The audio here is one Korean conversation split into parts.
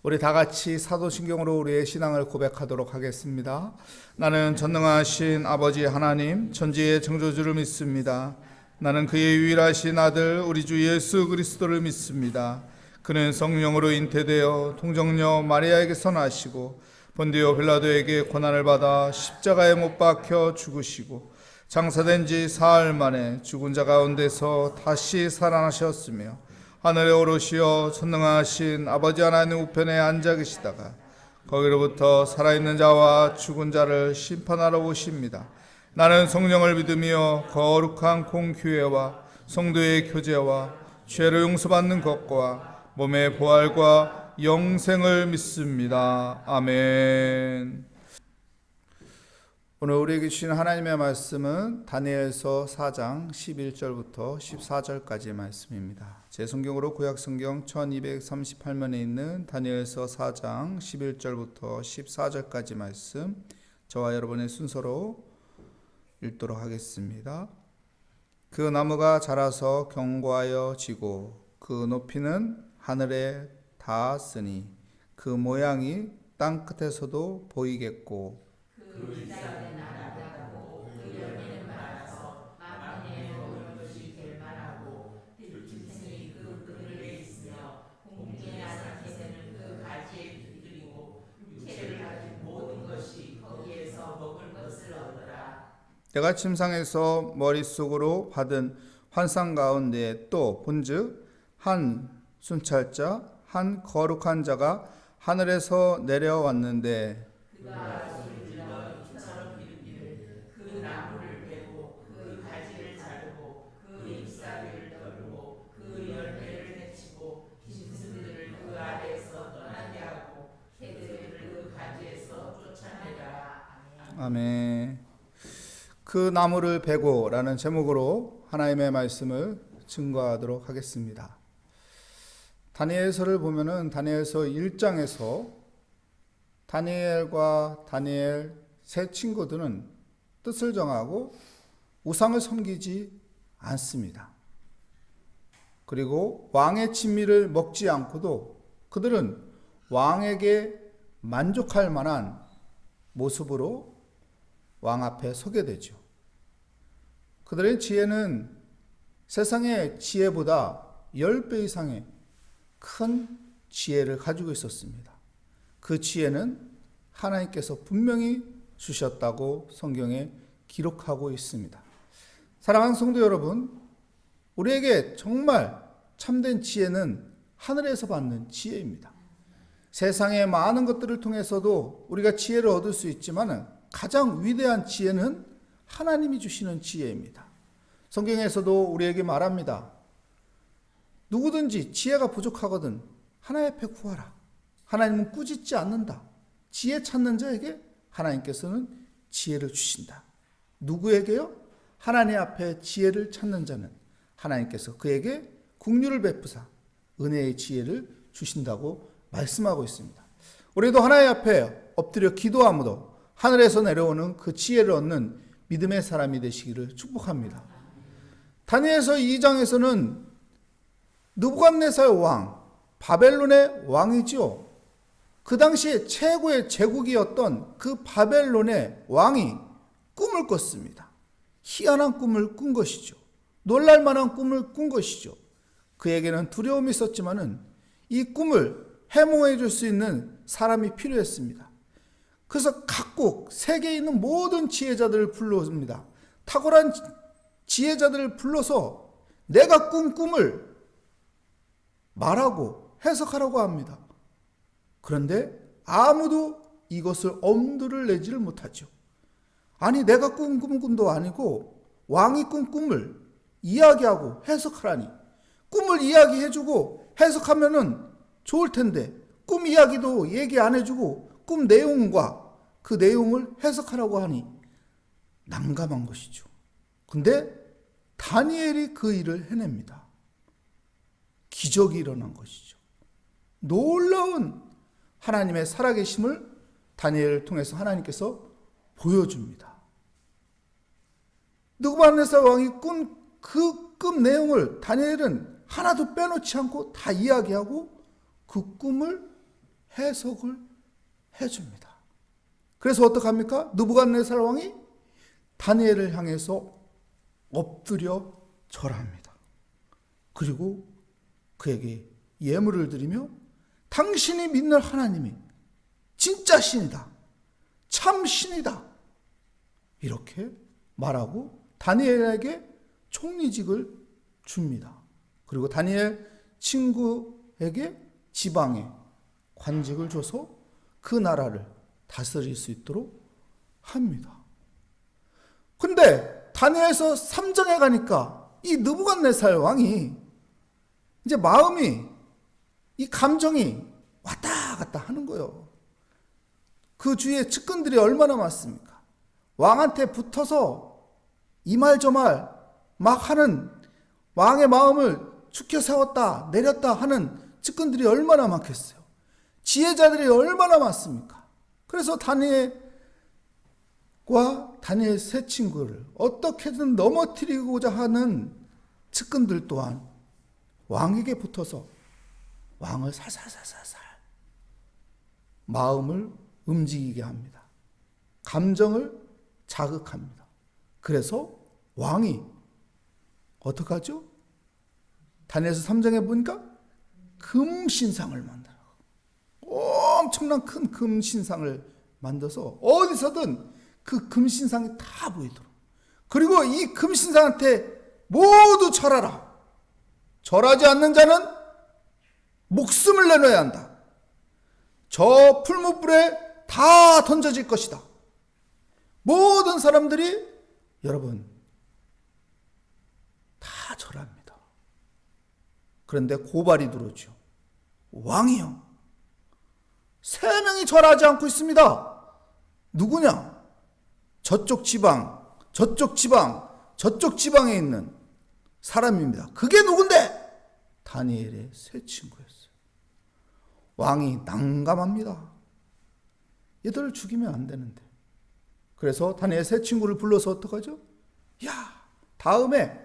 우리 다 같이 사도신경으로 우리의 신앙을 고백하도록 하겠습니다. 나는 전능하신 아버지 하나님 천지의 창조주를 믿습니다. 나는 그의 유일하신 아들 우리 주 예수 그리스도를 믿습니다. 그는 성령으로 잉태되어 동정녀 마리아에게서 나시고 본디오 빌라도에게 고난을 받아 십자가에 못 박혀 죽으시고 장사된 지 사흘 만에 죽은 자 가운데서 다시 살아나셨으며 하늘에 오르시어 전능하신 아버지 하나님 우편에 앉아 계시다가 거기로부터 살아있는 자와 죽은 자를 심판하러 오십니다. 나는 성령을 믿으며 거룩한 공교회와 성도의 교제와 죄를 용서받는 것과 몸의 부활과 영생을 믿습니다. 아멘. 오늘 우리에게 주신 하나님의 말씀은 다니엘서 4장 11절부터 14절까지의 말씀입니다. 제 성경으로 구약성경 1238면에 있는 다니엘서 4장 11절부터 14절까지 말씀, 저와 여러분의 순서로 읽도록 하겠습니다. 그 나무가 자라서 견고하여 지고 그 높이는 하늘에 닿았으니 그 모양이 땅 끝에서도 보이겠고 그 잎사귀는 나타나고 그 열매는 많아서 만민의 먹을 것이 될 만하고 들짐승이 그 그늘에 있으며 공중에 나는 새는 그 가지에 깃들이고 육체를 가진 모든 것이 거기에서 먹을 것을 얻으라. 내가 침상에서 머릿속으로 받은 환상 가운데 또 본즉 한 순찰자 한 거룩한 자가 하늘에서 내려왔는데 그가 아멘. 그 나무를 베고라는 제목으로 하나님의 말씀을 증거하도록 하겠습니다. 다니엘서를 보면은 다니엘서 1장에서 다니엘과 다니엘 세 친구들은 뜻을 정하고 우상을 섬기지 않습니다. 그리고 왕의 친미를 먹지 않고도 그들은 왕에게 만족할 만한 모습으로 왕 앞에 서게 되죠. 그들의 지혜는 세상의 지혜보다 10배 이상의 큰 지혜를 가지고 있었습니다. 그 지혜는 하나님께서 분명히 주셨다고 성경에 기록하고 있습니다. 사랑하는 성도 여러분, 우리에게 정말 참된 지혜는 하늘에서 받는 지혜입니다. 세상의 많은 것들을 통해서도 우리가 지혜를 얻을 수 있지만 가장 위대한 지혜는 하나님이 주시는 지혜입니다. 성경에서도 우리에게 말합니다. 누구든지 지혜가 부족하거든 하나님 앞에 구하라. 하나님은 꾸짖지 않는다. 지혜 찾는 자에게 하나님께서는 지혜를 주신다. 누구에게요? 하나님 앞에 지혜를 찾는 자는 하나님께서 그에게 긍휼을 베푸사 은혜의 지혜를 주신다고 말씀하고 있습니다. 우리도 하나님 앞에 엎드려 기도함으로 하늘에서 내려오는 그 지혜를 얻는 믿음의 사람이 되시기를 축복합니다. 다니엘서 2장에서는 느부갓네살 왕, 바벨론의 왕이지요. 그 당시에 최고의 제국이었던 그 바벨론의 왕이 꿈을 꿨습니다. 희한한 꿈을 꾼 것이죠. 놀랄만한 꿈을 꾼 것이죠. 그에게는 두려움이 있었지만은 이 꿈을 해몽해 줄 수 있는 사람이 필요했습니다. 그래서 각국 세계에 있는 모든 지혜자들을 불렀습니다. 탁월한 지혜자들을 불러서 내가 꾼 꿈을 말하고 해석하라고 합니다. 그런데 아무도 이것을 엄두를 내지를 못하죠. 아니 내가 꾼 꿈도 아니고 왕이 꾼 꿈을 이야기하고 해석하라니. 꿈을 이야기해주고 해석하면은 좋을 텐데 꿈 이야기도 얘기 안 해주고 꿈 내용과 그 내용을 해석하라고 하니 난감한 것이죠. 근데 다니엘이 그 일을 해냅니다. 기적이 일어난 것이죠. 놀라운 하나님의 살아계심을 다니엘을 통해서 하나님께서 보여줍니다. 느부갓네살 왕이 꾼 그 꿈 내용을 다니엘은 하나도 빼놓지 않고 다 이야기하고 그 꿈을 해석을 해줍니다. 그래서 어떡합니까? 느부갓네살 왕이 다니엘을 향해서 엎드려 절합니다. 그리고 그에게 예물을 드리며 당신이 믿는 하나님이 진짜 신이다, 참 신이다, 이렇게 말하고 다니엘에게 총리직을 줍니다. 그리고 다니엘 친구에게 지방에 관직을 줘서 그 나라를 다스릴 수 있도록 합니다. 근데 다니엘서 3장에 가니까 이 느부갓네살 왕이 이제 마음이, 이 감정이 왔다 갔다 하는 거예요. 그 주위에 측근들이 얼마나 많습니까? 왕한테 붙어서 이 말 저 말 막 하는, 왕의 마음을 축혀 세웠다 내렸다 하는 측근들이 얼마나 많겠어요. 지혜자들이 얼마나 많습니까? 그래서 다니엘과 다니엘 세 친구를 어떻게든 넘어뜨리고자 하는 측근들 또한 왕에게 붙어서 왕을 살살살살살 마음을 움직이게 합니다. 감정을 자극합니다. 그래서 왕이 어떡하죠? 다니엘서 3장에 보니까 금신상을 만들어. 엄청난 큰 금신상을 만들어서 어디서든 그 금신상이 다 보이도록. 그리고 이 금신상한테 모두 절하라. 절하지 않는 자는 목숨을 내놓아야 한다. 저 풀무불에 다 던져질 것이다. 모든 사람들이 여러분 다 절합니다. 그런데 고발이 들어오죠. 왕이요, 3명이 절하지 않고 있습니다. 누구냐? 저쪽 지방, 저쪽 지방, 저쪽 지방에 있는 사람입니다. 그게 누군데? 다니엘의 세 친구였어요. 왕이 난감합니다. 얘들을 죽이면 안 되는데. 그래서 다니엘 세 친구를 불러서 어떡하죠? 야, 다음에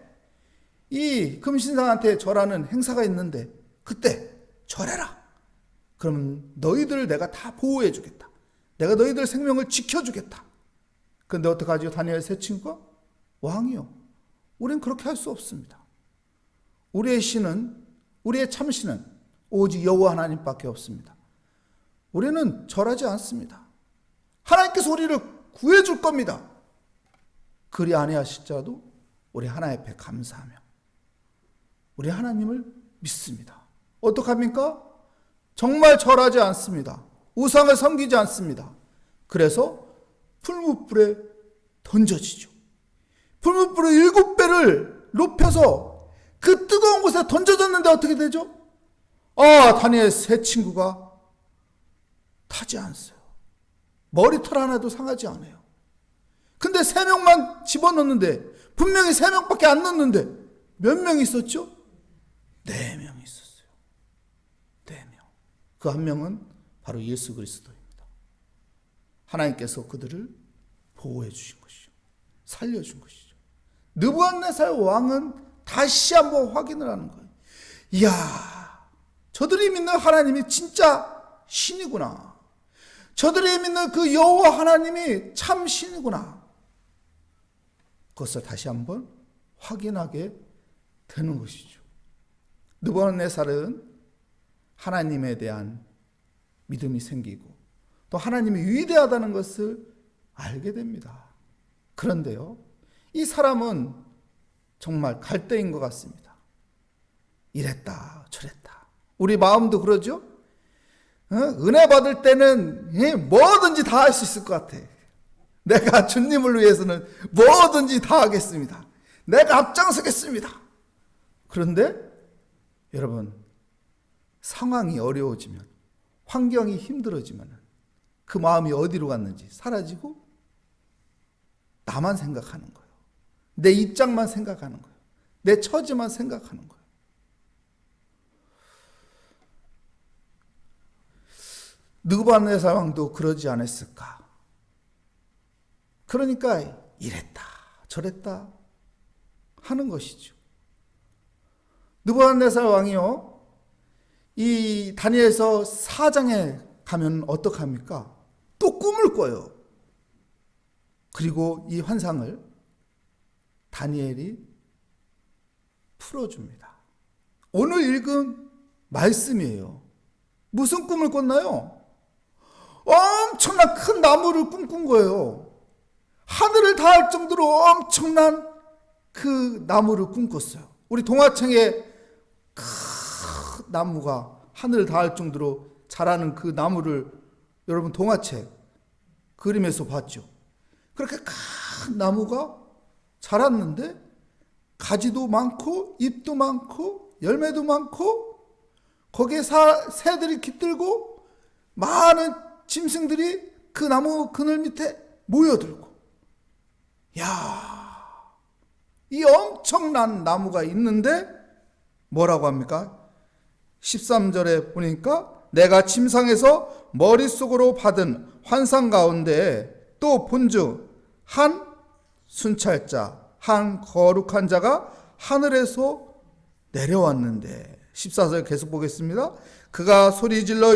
이 금신상한테 절하는 행사가 있는데 그때 절해라. 그러면 너희들을 내가 다 보호해 주겠다. 내가 너희들 생명을 지켜주겠다. 그런데 어떡하죠? 다니엘 세 친구가? 왕이요, 우린 그렇게 할 수 없습니다. 우리의 신은, 우리의 참신은 오직 여호와 하나님밖에 없습니다. 우리는 절하지 않습니다. 하나님께서 우리를 구해줄 겁니다. 그리 아니하실지라도 우리 하나님 앞에 감사하며 우리 하나님을 믿습니다. 어떡합니까? 정말 절하지 않습니다. 우상을 섬기지 않습니다. 그래서 풀무불에 던져지죠. 풀무불을 7배를 높여서 그 뜨거운 곳에 던져졌는데 어떻게 되죠? 다니엘 세 친구가 타지 않았어요. 머리털 하나도 상하지 않아요. 근데 3명만 집어넣는데, 분명히 3명밖에 안 넣는데 몇 명이 있었죠? 4명이 있었어요. 4명. 그 한 명은 바로 예수 그리스도입니다. 하나님께서 그들을 보호해 주신 것이죠. 살려준 것이죠. 느부갓네살 왕은 다시 한번 확인을 하는 거예요. 이야, 저들이 믿는 하나님이 진짜 신이구나. 저들이 믿는 그 여호와 하나님이 참 신이구나. 그것을 다시 한번 확인하게 되는 것이죠. 느부갓네살은 하나님에 대한 믿음이 생기고 또 하나님이 위대하다는 것을 알게 됩니다. 그런데요, 이 사람은 정말 갈대인 것 같습니다. 이랬다 저랬다. 우리 마음도 그러죠? 은혜 받을 때는 뭐든지 다 할 수 있을 것 같아. 내가 주님을 위해서는 뭐든지 다 하겠습니다. 내가 앞장서겠습니다. 그런데 여러분, 상황이 어려워지면, 환경이 힘들어지면 그 마음이 어디로 갔는지 사라지고 나만 생각하는 거예요. 내 입장만 생각하는 거예요. 내 처지만 생각하는 거예요. 느부갓네살 왕도 그러지 않았을까? 그러니까 이랬다 저랬다 하는 것이죠. 느부갓네살 왕이요, 이 다니엘서 4장에 가면 어떡합니까? 또 꿈을 꿔요. 그리고 이 환상을 다니엘이 풀어줍니다. 오늘 읽은 말씀이에요. 무슨 꿈을 꿨나요? 엄청난 큰 나무를 꿈꾼 거예요. 하늘을 닿을 정도로 엄청난 그 나무를 꿈꿨어요. 우리 동화책에 큰 나무가 하늘을 닿을 정도로 자라는 그 나무를 여러분 동화책 그림에서 봤죠. 그렇게 큰 나무가 자랐는데 가지도 많고 잎도 많고 열매도 많고 거기에 새들이 깃들고 많은 짐승들이 그 나무 그늘 밑에 모여들고, 이 엄청난 나무가 있는데 뭐라고 합니까? 13절에 보니까 내가 침상에서 머릿속으로 받은 환상 가운데 또 본즉 한 순찰자, 한 거룩한 자가 하늘에서 내려왔는데, 14절 계속 보겠습니다. 그가 소리질러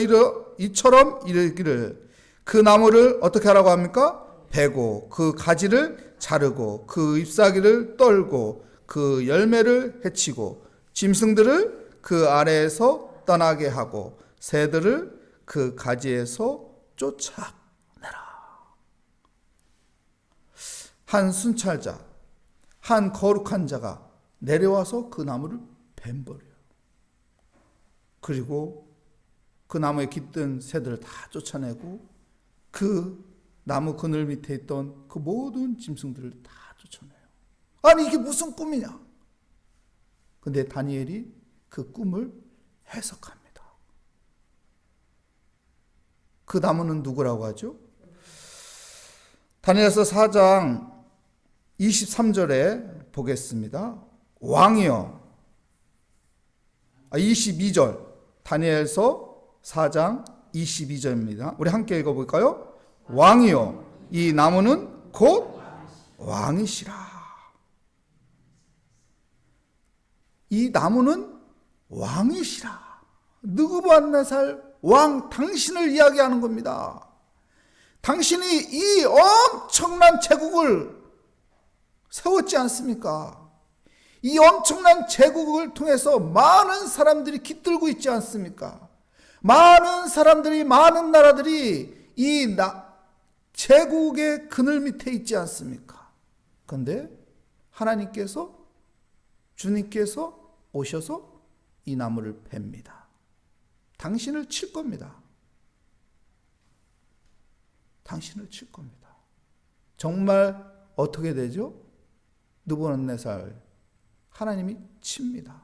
이처럼 이르기를, 그 나무를 어떻게 하라고 합니까? 베고 그 가지를 자르고 그 잎사귀를 떨고 그 열매를 해치고 짐승들을 그 아래에서 떠나게 하고 새들을 그 가지에서 쫓아내라. 한 순찰자, 한 거룩한 자가 내려와서 그 나무를 뱀버려요. 그리고 그 나무에 깃든 새들을 다 쫓아내고 그 나무 그늘 밑에 있던 그 모든 짐승들을 다 쫓아내요. 아니 이게 무슨 꿈이냐? 근데 다니엘이 그 꿈을 해석합니다. 그 나무는 누구라고 하죠? 다니엘서 4장 23절에 보겠습니다. 왕이여, 22절, 다니엘서 4장 22절입니다. 우리 함께 읽어볼까요? 왕이여, 이 나무는 곧 왕이시라. 이 나무는 왕이시라. 느부갓네살 왕 당신을 이야기하는 겁니다. 당신이 이 엄청난 제국을 세웠지 않습니까? 이 엄청난 제국을 통해서 많은 사람들이 깃들고 있지 않습니까? 많은 사람들이, 많은 나라들이 이 제국의 그늘 밑에 있지 않습니까? 그런데 하나님께서, 주님께서 오셔서 이 나무를 팹니다. 당신을 칠 겁니다. 당신을 칠 겁니다. 정말 어떻게 되죠? 느부갓네살 하나님이 칩니다.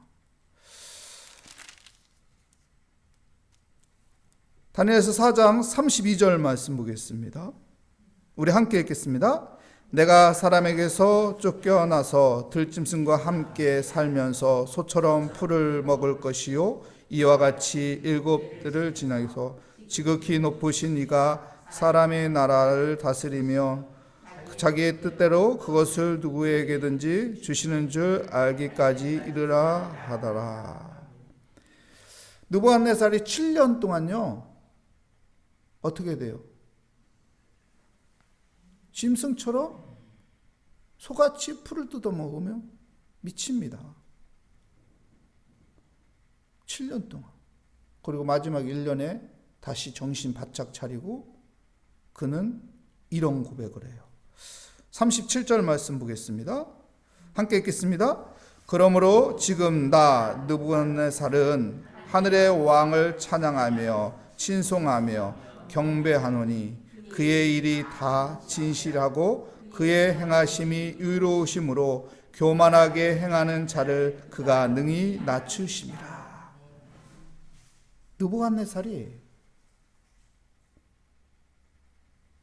다니엘서 4장 32절 말씀 보겠습니다. 우리 함께 읽겠습니다. 내가 사람에게서 쫓겨나서 들짐승과 함께 살면서 소처럼 풀을 먹을 것이요, 이와 같이 7들을 지나서 지극히 높으신 이가 사람의 나라를 다스리며 자기의 뜻대로 그것을 누구에게든지 주시는 줄 알기까지 이르라 하더라. 느부갓네살이 7년 동안요, 어떻게 돼요? 짐승처럼 소같이 풀을 뜯어먹으며 미칩니다. 7년 동안. 그리고 마지막 1년에 다시 정신 바짝 차리고 그는 이런 고백을 해요. 37절 말씀 보겠습니다. 함께 읽겠습니다. 그러므로 지금 나 느부갓네살은 하늘의 왕을 찬양하며 신송하며 경배하노니 그의 일이 다 진실하고 그의 행하심이 의로우심으로 교만하게 행하는 자를 그가 능히 낮추심이라. 느부갓네살이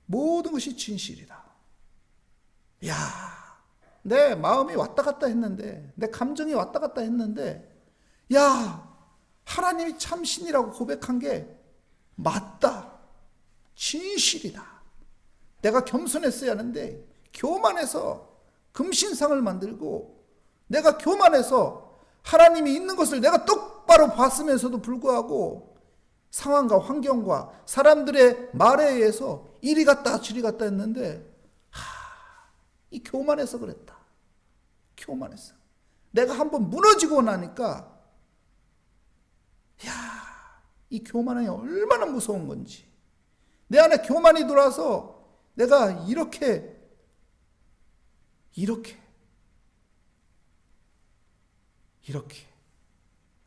모든 것이 진실이다. 야, 내 마음이 왔다 갔다 했는데, 내 감정이 왔다 갔다 했는데, 야, 하나님이 참 신이라고 고백한 게 맞다. 진실이다. 내가 겸손했어야 하는데 교만해서 금신상을 만들고, 내가 교만해서 하나님이 있는 것을 내가 똑바로 봤으면서도 불구하고 상황과 환경과 사람들의 말에 의해서 이리 갔다 저리 갔다 했는데 이 교만해서 그랬다. 교만해서. 내가 한번 무너지고 나니까 이 교만함이 얼마나 무서운 건지, 내 안에 교만이 들어와서 내가 이렇게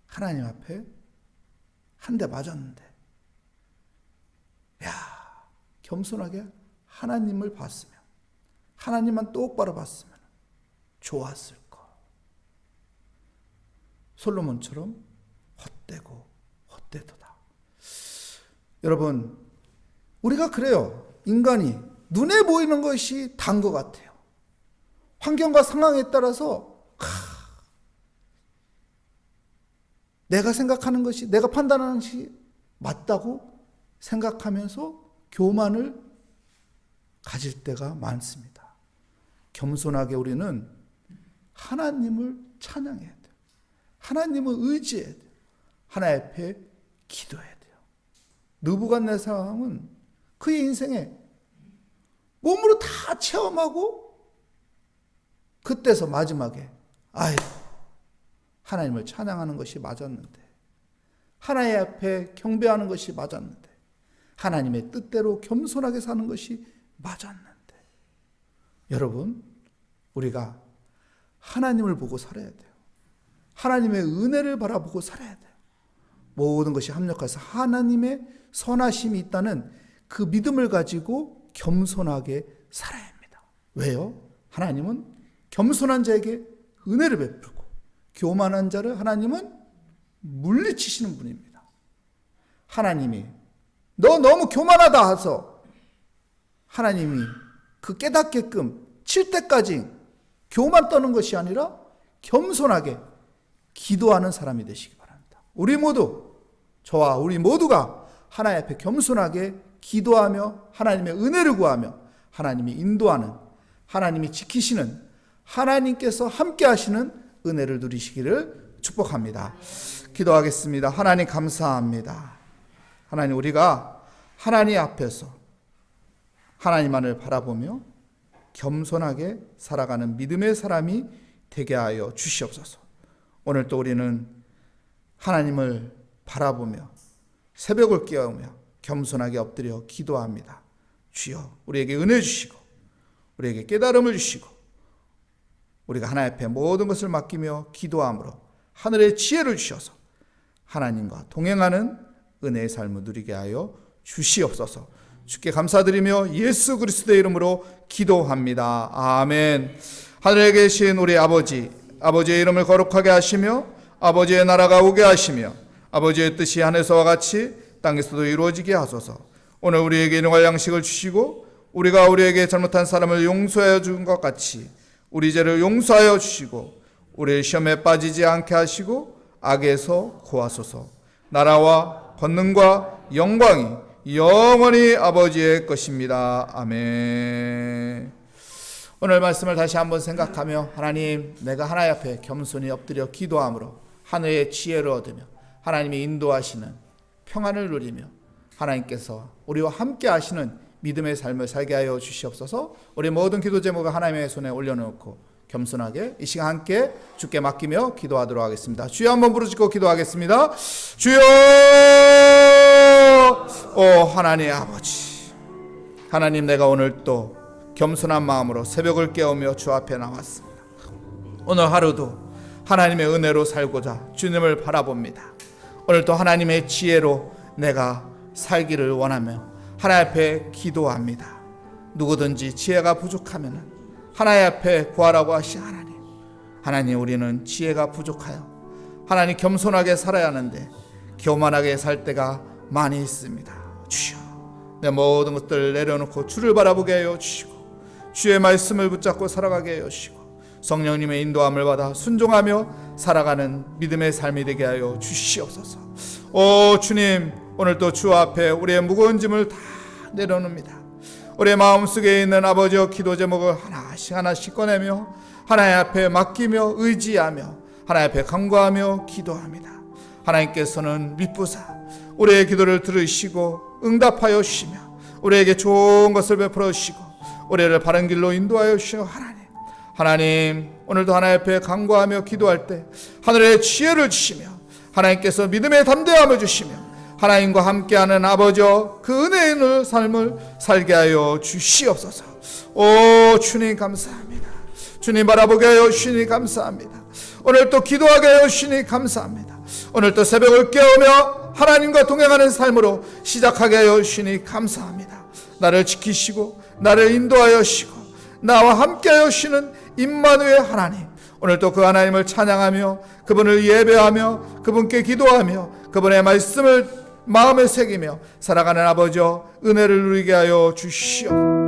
하나님 앞에 한 대 맞았는데, 겸손하게 하나님을 봤으면, 하나님만 똑바로 봤으면 좋았을 거. 솔로몬처럼 헛되고 헛되도다. 여러분, 우리가 그래요. 인간이 눈에 보이는 것이 단 것 같아요. 환경과 상황에 따라서 내가 생각하는 것이, 내가 판단하는 것이 맞다고 생각하면서 교만을 가질 때가 많습니다. 겸손하게 우리는 하나님을 찬양해야 돼요. 하나님을 의지해야 돼요. 하나님 앞에 기도해야 돼요. 느부갓네살은 그의 인생에 몸으로 다 체험하고 그때서 마지막에 하나님을 찬양하는 것이 맞았는데, 하나님 앞에 경배하는 것이 맞았는데, 하나님의 뜻대로 겸손하게 사는 것이 맞았는데, 여러분, 우리가 하나님을 보고 살아야 돼요. 하나님의 은혜를 바라보고 살아야 돼요. 모든 것이 합력해서 하나님의 선하심이 있다는 그 믿음을 가지고 겸손하게 살아야 합니다. 왜요? 하나님은 겸손한 자에게 은혜를 베풀고 교만한 자를 하나님은 물리치시는 분입니다. 하나님이 너 너무 교만하다 해서 하나님이 그 깨닫게끔 칠 때까지 교만 떠는 것이 아니라 겸손하게 기도하는 사람이 되시기 바랍니다. 우리 모두, 저와 우리 모두가 하나님 앞에 겸손하게 기도하며 하나님의 은혜를 구하며 하나님이 인도하는, 하나님이 지키시는, 하나님께서 함께 하시는 은혜를 누리시기를 축복합니다. 기도하겠습니다. 하나님 감사합니다. 하나님, 우리가 하나님 앞에서 하나님만을 바라보며 겸손하게 살아가는 믿음의 사람이 되게 하여 주시옵소서. 오늘 또 우리는 하나님을 바라보며 새벽을 깨우며 겸손하게 엎드려 기도합니다. 주여, 우리에게 은혜 주시고 우리에게 깨달음을 주시고 우리가 하나님 앞에 모든 것을 맡기며 기도함으로 하늘의 지혜를 주셔서 하나님과 동행하는 은혜의 삶을 누리게 하여 주시옵소서. 주께 감사드리며 예수 그리스도의 이름으로 기도합니다. 아멘. 하늘에 계신 우리 아버지, 아버지의 이름을 거룩하게 하시며 아버지의 나라가 오게 하시며 아버지의 뜻이 하늘에서와 같이 땅에서도 이루어지게 하소서. 오늘 우리에게 일용할 양식을 주시고 우리가 우리에게 잘못한 사람을 용서하여 준 것 같이 우리 죄를 용서하여 주시고 우리의 시험에 빠지지 않게 하시고 악에서 구하소서. 나라와 권능과 영광이 영원히 아버지의 것입니다. 아멘. 오늘 말씀을 다시 한번 생각하며 하나님, 내가 하나님 앞에 겸손히 엎드려 기도함으로 하늘의 지혜를 얻으며 하나님이 인도하시는 평안을 누리며 하나님께서 우리와 함께 하시는 믿음의 삶을 살게 하여 주시옵소서. 우리 모든 기도 제목을 하나님의 손에 올려놓고 겸손하게 이 시간 함께 주께 맡기며 기도하도록 하겠습니다. 주여 한번 부르짖고 기도하겠습니다. 주여, 하나님 아버지, 하나님, 내가 오늘 또 겸손한 마음으로 새벽을 깨우며 주 앞에 나왔습니다. 오늘 하루도 하나님의 은혜로 살고자 주님을 바라봅니다. 오늘도 하나님의 지혜로 내가 살기를 원하며 하나님 앞에 기도합니다. 누구든지 지혜가 부족하면 하나님 앞에 구하라고 하신 하나님, 하나님, 우리는 지혜가 부족하여 하나님 겸손하게 살아야 하는데 교만하게 살 때가 많이 있습니다. 주여, 내 모든 것들을 내려놓고 주를 바라보게 하여 주시고 주의 말씀을 붙잡고 살아가게 하여 주시고 성령님의 인도함을 받아 순종하며 살아가는 믿음의 삶이 되게 하여 주시옵소서. 주님, 오늘도 주 앞에 우리의 무거운 짐을 다 내려놓습니다. 우리의 마음속에 있는 아버지의 기도 제목을 하나씩 하나씩 꺼내며 하나님 앞에 맡기며 의지하며 하나님 앞에 간구하며 기도합니다. 하나님께서는 미쁘사 우리의 기도를 들으시고 응답하여 주시며 우리에게 좋은 것을 베풀어 주시고 우리를 바른 길로 인도하여 주시오. 하나님 오늘도 하나님 앞에 간구하며 기도할 때 하늘의 지혜를 주시며 하나님께서 믿음의 담대함을 주시며 하나님과 함께하는 아버지여 그 은혜의 삶을 살게 하여 주시옵소서. 오 주님 감사합니다. 주님 바라보게 하여 주시니 감사합니다. 오늘 또 기도하게 하여 주시니 감사합니다. 오늘 또 새벽을 깨우며 하나님과 동행하는 삶으로 시작하게 하여 주시니 감사합니다. 나를 지키시고 나를 인도하여 주시고 나와 함께 하여 주시는 임마누엘 하나님, 오늘 또 그 하나님을 찬양하며 그분을 예배하며 그분께 기도하며 그분의 말씀을 마음에 새기며 살아가는 아버지여 은혜를 누리게 하여 주시옵소서.